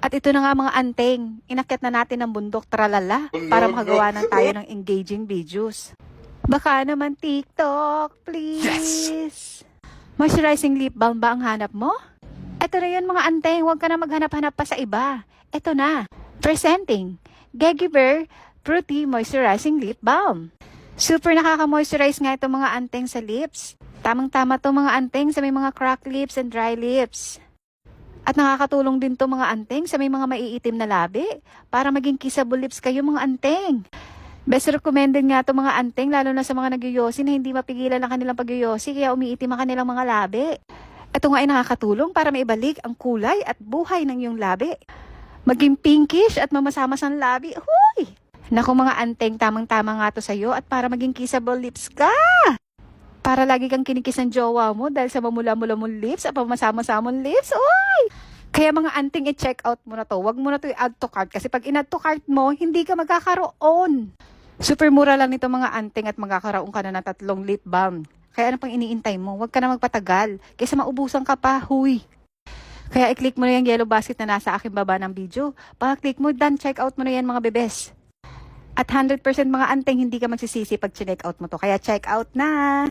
At ito na nga mga anteng, inakyat na natin ang bundok tralala para makagawa na tayo ng engaging videos. Baka naman TikTok, please. Moisturizing lip balm ba ang hanap mo? Ito na yun mga anteng, huwag ka na maghanap-hanap pa sa iba. Ito na, presenting, Gegiver Fruity Moisturizing Lip Balm. Super nakaka-moisturize nga itong mga anteng sa lips. Tamang-tama to mga anteng sa may mga cracked lips and dry lips. At nakakatulong din to mga anteng sa may mga maiitim na labi para maging kissable lips kayo mga anteng. Best recommended nga to mga anteng lalo na sa mga nagyoyosi na hindi mapigilan ang kanilang pagyoyosi kaya umiitim ang kanilang mga labi. Ito nga ay nakakatulong para maibalik ang kulay at buhay ng iyong labi. Maging pinkish at mamasamasang labi. Huy! Naku mga anteng, tamang-tama nga to sa'yo at para maging kissable lips ka. Para lagi kang kinikis ng jowa mo dahil sa mamula-mula mong lips at pamasama-samong lips. Uy! Kaya mga anting i-check out mo na to. Huwag mo na to i-add to cart kasi pag in-add to cart mo, hindi ka magkakaroon. Super mura lang nito mga anting at magkakaroon ka na ng 3 lip balm. Kaya ano pang iniintay mo? Huwag ka na magpatagal. Kaysa maubusan ka pa, huy. Kaya i-click mo na yung yellow basket na nasa aking baba ng video. Pag-click mo, done, check out mo na yan mga bebes. At 100% mga anteng, hindi ka magsisisi pag check out mo to. Kaya check out na!